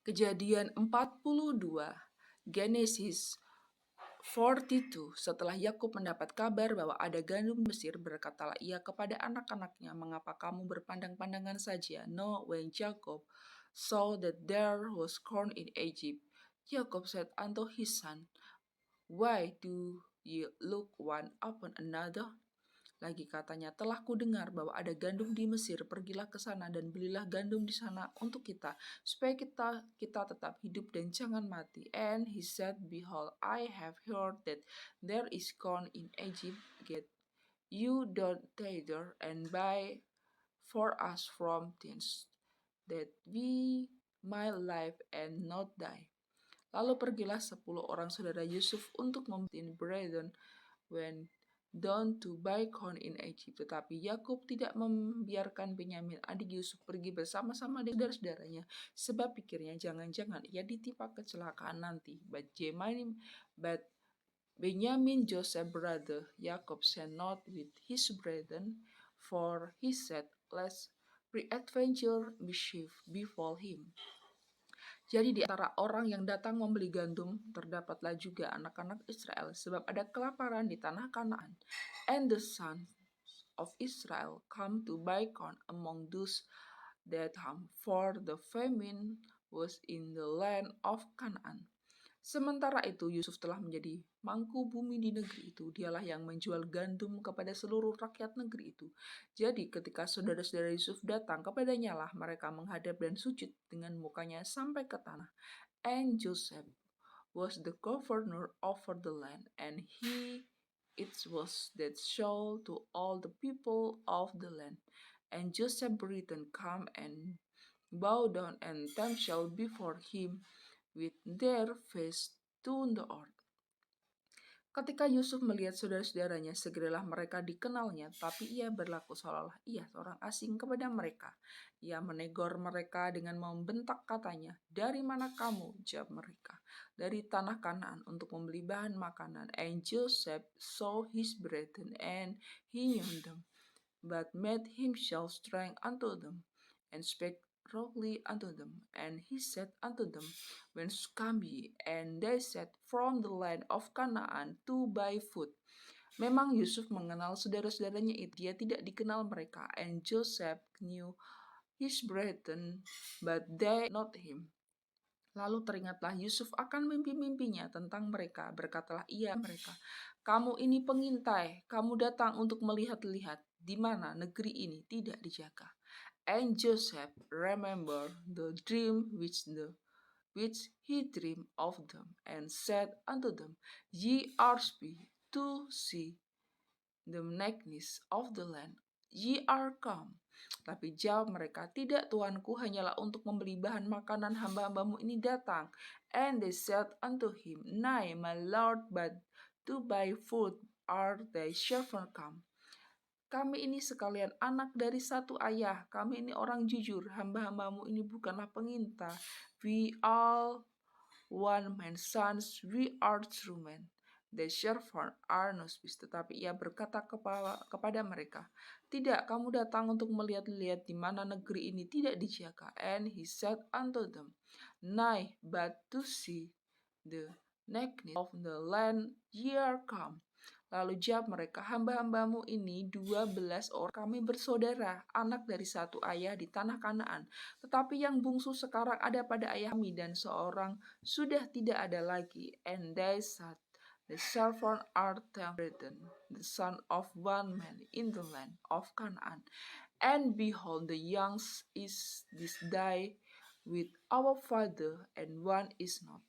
Kejadian 42, Genesis 42. Setelah Yakub mendapat kabar bahwa ada gandum di Mesir, berkatalah ia kepada anak-anaknya, "Mengapa kamu berpandang-pandangan saja?" No, when Jacob saw that there was corn in Egypt, Jacob said unto his son, "Why do ye look one upon another?" Lagi katanya, "Telah kudengar bahwa ada gandum di Mesir, pergilah ke sana dan belilah gandum di sana untuk kita, supaya kita tetap hidup dan jangan mati." And he said, "Behold, I have heard that there is corn in Egypt, get you down thither and buy for us from thence, that we might live and not die." Lalu pergilah 10 orang saudara Yusuf untuk membeli brethren went down to buy corn in Egypt. Tetapi Yakub tidak membiarkan Benyamin adik Yusuf pergi bersama-sama dengan saudara-saudaranya, sebab pikirnya jangan-jangan ia ditimpa kecelakaan nanti. But Benjamin Joseph brother Jacob sent not with his brethren, for he said, "Lest peradventure mischief befall him." Jadi di antara orang yang datang membeli gandum, terdapatlah juga anak-anak Israel, sebab ada kelaparan di tanah Kanaan. And the sons of Israel come to buy corn among those that come, for the famine was in the land of Canaan. Sementara itu Yusuf telah menjadi mangku bumi di negeri itu. Dialah yang menjual gandum kepada seluruh rakyat negeri itu. Jadi ketika saudara-saudara Yusuf datang kepadanya lah mereka menghadap dan sujud dengan mukanya sampai ke tanah. And Joseph was the governor over the land, and it was that showed to all the people of the land. And Joseph returned, come and bow down and themselves before him with their face to the earth. Ketika Yusuf melihat saudara-saudaranya, segeralah mereka dikenalnya, tapi ia berlaku seolah-olah ia seorang asing kepada mereka. Ia menegur mereka dengan membentak katanya, "Dari mana kamu?" Jawab mereka, "Dari tanah Kanaan untuk membeli bahan makanan." And Joseph saw his brethren, and he knew them, but made himself strong unto them, and spake roughly unto them. And he said unto them, Whence come ye? And they said, From the land of Canaan to buy food. Memang Yusuf mengenal saudara-saudaranya itu, dia tidak dikenal mereka. And Joseph knew his brethren, but they not him. Lalu teringatlah Yusuf akan mimpi-mimpinya tentang mereka. Berkatalah ia mereka, "Kamu ini pengintai, kamu datang untuk melihat-lihat di mana negeri ini tidak dijaga." And Joseph remembered the dream which he dreamed of them, and said unto them, "Ye are spies to see the nakedness of the land. Ye are come." Tapi jawab mereka, "Tidak, tuanku, hanyalah untuk membeli bahan makanan hamba-hambamu ini datang." And they said unto him, "Nay, my lord, but to buy food are thy servants come." Kami ini sekalian anak dari satu ayah, kami ini orang jujur, hamba-hambamu ini bukanlah penginta. We all one man's sons, we are true men. The servant are no spies. Tetapi ia berkata kepada mereka, "Tidak, kamu datang untuk melihat-lihat di mana negeri ini tidak dijaga." And he said unto them, "Nay, but to see the nakedness of the land ye are come." Lalu jawab mereka, "Hamba-hambamu ini 12 orang, kami bersaudara, anak dari satu ayah di tanah Kanaan. Tetapi yang bungsu sekarang ada pada ayah kami, dan seorang sudah tidak ada lagi." And they said, "The servant are ten brethren, the son of one man in the land of Canaan. And behold, the youngest is this day with our father, and one is not."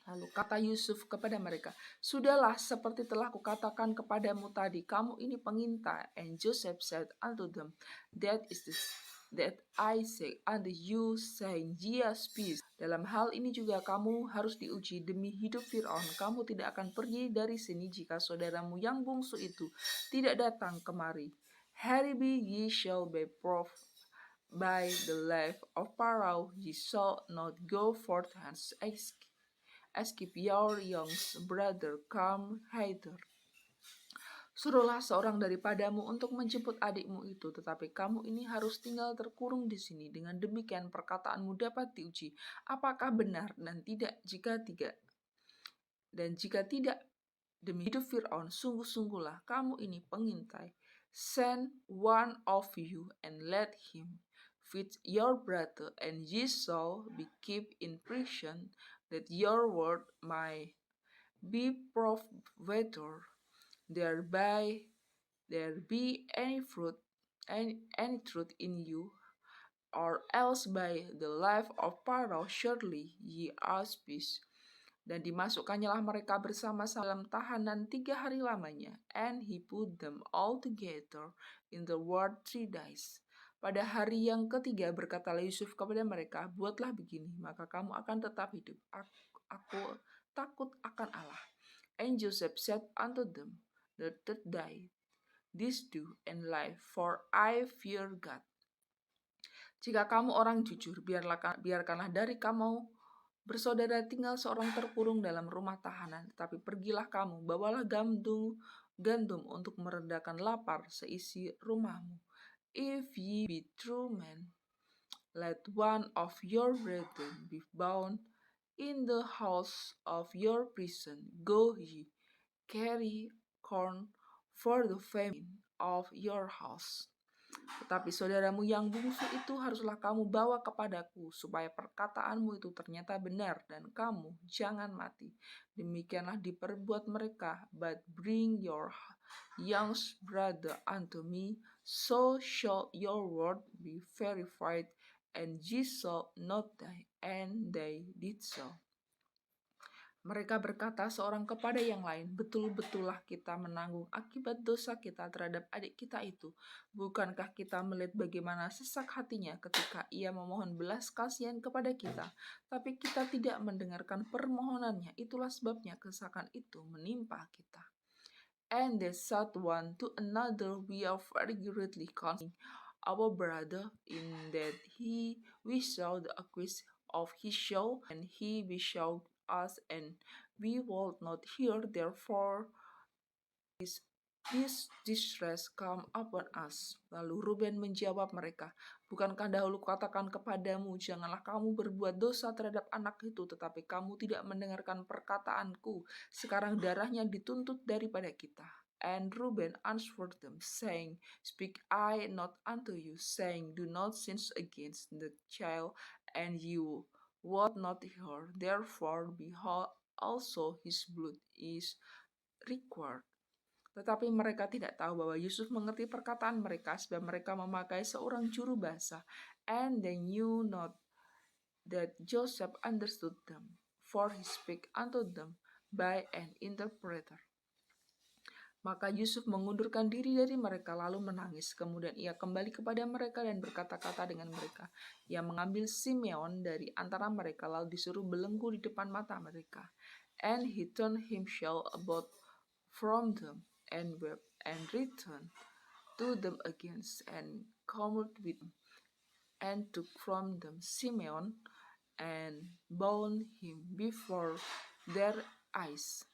Lalu kata Yusuf kepada mereka, "Sudahlah, seperti telah kukatakan kepadamu tadi, kamu ini pengintai." And Joseph said unto them, That is this, that I say unto you, saying, Ye are spies. Dalam hal ini juga kamu harus diuji demi hidup Fir'aun. Kamu tidak akan pergi dari sini jika saudaramu yang bungsu itu tidak datang kemari. Haribi ye shall be proved by the life of Pharaoh. Ye shall not go forth hence. Escape your young brother, come hither. Suruhlah seorang daripadamu untuk menjemput adikmu itu, tetapi kamu ini harus tinggal terkurung di sini. Dengan demikian perkataanmu dapat diuji, apakah benar dan tidak. Jika tidak, demi hidup Fir'aun, sungguh-sungguhlah kamu ini pengintai. Send one of you and let him feed your brother, and ye shall be kept in prison, that your word may be proved whether thereby there be any truth in you, or else by the life of Pharaoh surely ye are peace. Dan dimasukkannya mereka bersama-sama dalam tahanan 3 hari lamanya. And he put them all together in the world 3 days. Pada hari yang ketiga berkatalah Yusuf kepada mereka, buatlah begini, maka kamu akan tetap hidup. Aku takut akan Allah. And Joseph said unto them, the third day, this do and live, for I fear God. Jika kamu orang jujur, biarkanlah dari kamu bersaudara tinggal seorang terkurung dalam rumah tahanan. Tetapi pergilah kamu, bawalah gandum untuk meredakan lapar seisi rumahmu. If ye be true men, let one of your brethren be bound in the house of your prison. Go ye, carry corn for the famine of your house. Tetapi saudaramu yang bungsu itu haruslah kamu bawa kepadaku, supaya perkataanmu itu ternyata benar, dan kamu jangan mati. Demikianlah diperbuat mereka. But bring your youngest brother unto me, so shall your word be verified, and ye shall not die. And they did so. Mereka berkata seorang kepada yang lain, betul-betullah kita menanggung akibat dosa kita terhadap adik kita itu. Bukankah kita melihat bagaimana sesak hatinya ketika ia memohon belas kasihan kepada kita, tapi kita tidak mendengarkan permohonannya. Itulah sebabnya kesakan itu menimpa kita. And they said one to another, we are very greatly concerned our brother, in that we saw the accused of his show, and he besought us, and we would not hear. Therefore this distress come upon us. Lalu Ruben menjawab mereka, bukankah dahulu katakan kepadamu, janganlah kamu berbuat dosa terhadap anak itu, tetapi kamu tidak mendengarkan perkataanku. Sekarang darahnya dituntut daripada kita. And Reuben answered them, saying, speak I not unto you, saying, do not sin against the child, and you would not hear. Therefore, behold, also his blood is required. Tetapi mereka tidak tahu bahwa Yusuf mengerti perkataan mereka, sebab mereka memakai seorang juru bahasa. And they knew not that Joseph understood them, for he spake unto them by an interpreter. Maka Yusuf mengundurkan diri dari mereka lalu menangis. Kemudian ia kembali kepada mereka dan berkata-kata dengan mereka. Ia mengambil Simeon dari antara mereka lalu disuruh belenggu di depan mata mereka. And he turned himself about from them and wept, and returned to them again, and communed with them, and took from them Simeon, and bound him before their eyes.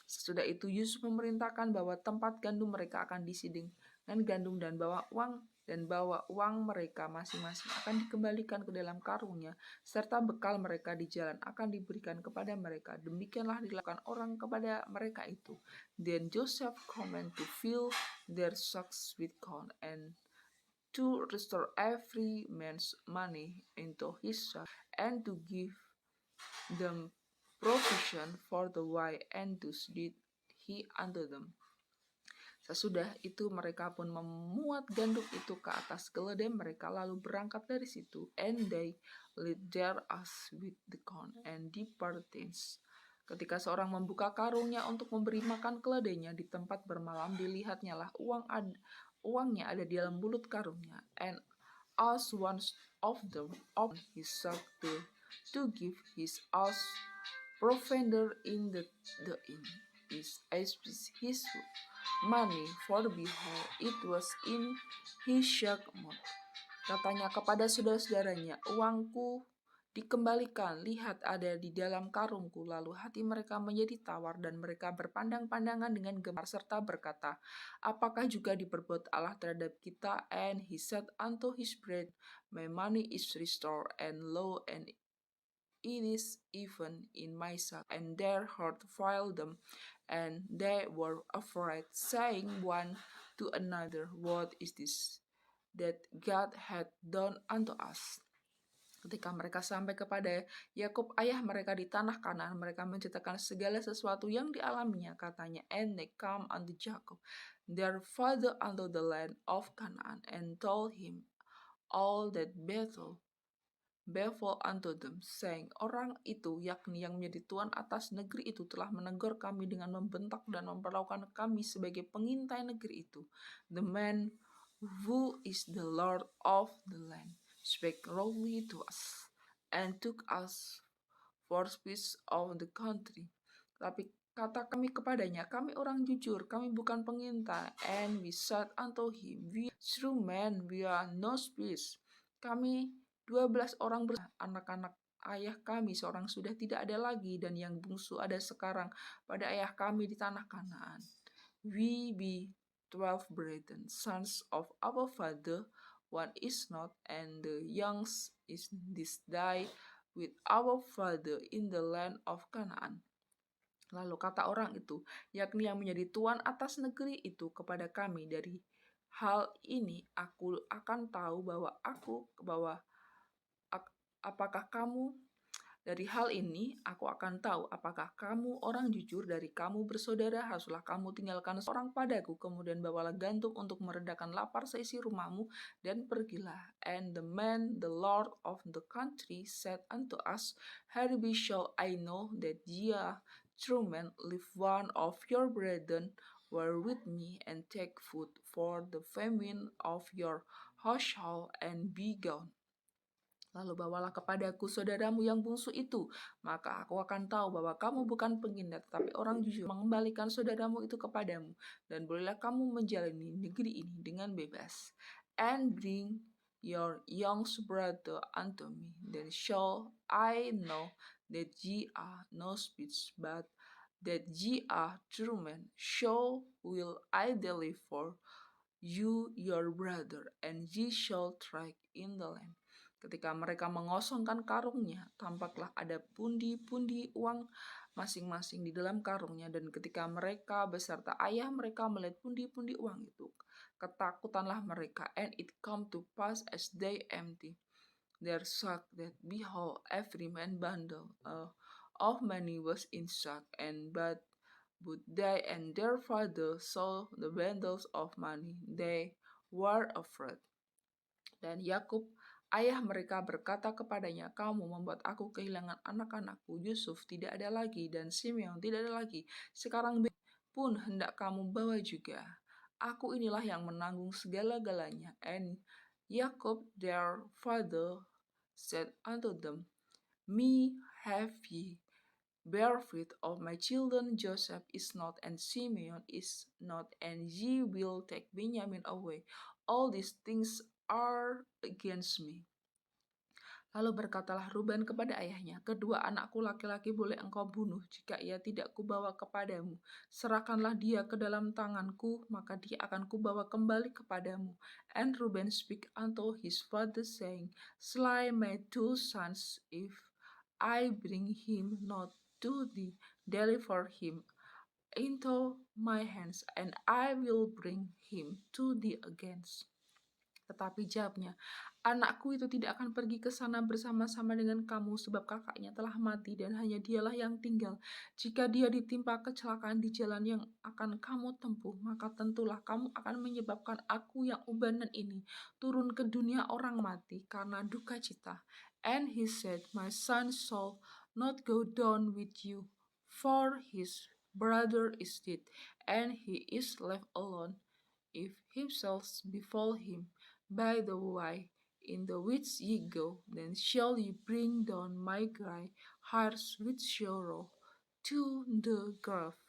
Sesudah itu Yusuf memerintahkan bahwa tempat gandum mereka akan diisi dengan gandum, dan bawa uang mereka masing-masing akan dikembalikan ke dalam karungnya, serta bekal mereka di jalan akan diberikan kepada mereka. Demikianlah dilakukan orang kepada mereka itu. Then Joseph commanded to fill their sacks with corn, and to restore every man's money into his sack, and to give them provision for the way, and thus did he unto them. Sesudah itu mereka pun memuat gandum itu ke atas keledai mereka, lalu berangkat dari situ. And they laid their ass with the corn and departed thence. Ketika seorang membuka karungnya untuk memberi makan keledainya di tempat bermalam, dilihatnya lah uangnya ada di dalam mulut karungnya. And as one of them opened his sack to give his ass provender in the inn his money, for behold, it was in his sack mouth. Katanya kepada saudara-saudaranya, uangku dikembalikan, lihat ada di dalam karungku. Lalu hati mereka menjadi tawar dan mereka berpandang-pandangan dengan gemar serta berkata, apakah juga diperbuat Allah terhadap kita? And he said unto his brethren, my money is restored, and lo, and it is even in my sack. And their heart failed them, and they were afraid, saying one to another, what is this that God had done unto us? Ketika mereka sampai kepada Yakub ayah mereka di tanah Kanaan, mereka menceritakan segala sesuatu yang dialaminya, katanya, and they come unto Jacob their father unto the land of Canaan, and told him all that befell unto them, saying, orang itu, yakni yang menjadi tuan atas negeri itu, telah menegur kami dengan membentak dan memperlakukan kami sebagai pengintai negeri itu. The man who is the Lord of the land spake roughly to us, and took us for spies of the country. Tapi kata kami kepadanya, kami orang jujur, kami bukan pengintai. And we said unto him, we are true men, we are no spies. Kami 12 orang anak-anak ayah kami seorang sudah tidak ada lagi, dan yang bungsu ada sekarang pada ayah kami di tanah Kanaan. We be 12 brethren, sons of our father, one is not, and the youngest is this day with our father in the land of Canaan. Lalu kata orang itu, yakni yang menjadi tuan atas negeri itu, kepada kami, dari hal ini aku akan tahu apakah kamu dari hal ini aku akan tahu apakah kamu orang jujur. Dari kamu bersaudara haruslah kamu tinggalkan seorang padaku, kemudian bawalah gantung untuk meredakan lapar seisi rumahmu, dan pergilah. And the man, the lord of the country, said unto us, hereby shall I know that ye are true men, leave one of your brethren were with me, and take food for the famine of your household, and be gone. Lalu bawalah kepadaku saudaramu yang bungsu itu, maka aku akan tahu bahwa kamu bukan pengintai tetapi orang jujur, mengembalikan saudaramu itu kepadamu, dan bolehlah kamu menjalani negeri ini dengan bebas. And bring your young brother unto me, then shall I know that ye are no spies, but that ye are true men. So will I deliver you your brother, and ye shall trade in the land. Ketika mereka mengosongkan karungnya, tampaklah ada pundi-pundi uang masing-masing di dalam karungnya. Dan ketika mereka beserta ayah mereka melihat pundi-pundi uang itu, ketakutanlah mereka. And it come to pass as they empty their sack, that behold, every man bundle of money was in sack, and but they and their father saw the bundles of money, they were afraid. Dan Yakub ayah mereka berkata kepadanya, kamu membuat aku kehilangan anak-anakku. Yusuf tidak ada lagi, dan Simeon tidak ada lagi. Sekarang pun hendak kamu bawa juga. Aku inilah yang menanggung segala-galanya. And Jacob their father said unto them, me have ye benefit of my children. Joseph is not, and Simeon is not, and ye will take Benjamin away. All these things are against me. Lalu berkatalah Ruben kepada ayahnya, kedua anakku laki-laki boleh engkau bunuh jika ia tidak kubawa kepadamu. Serahkanlah dia ke dalam tanganku, maka dia akan kubawa kembali kepadamu. And Ruben speak unto his father, saying, slay my two sons, if I bring him not to thee, deliver him into my hands, and I will bring him to thee again. Tetapi jawabnya, anakku itu tidak akan pergi ke sana bersama-sama dengan kamu, sebab kakaknya telah mati dan hanya dialah yang tinggal. Jika dia ditimpa kecelakaan di jalan yang akan kamu tempuh, maka tentulah kamu akan menyebabkan aku yang ubanan ini turun ke dunia orang mati karena duka cita. And he said, my son shall not go down with you, for his brother is dead, and he is left alone. If himself befall him by the way in the which ye go, then shall ye bring down my gray hairs with sorrow to the grave.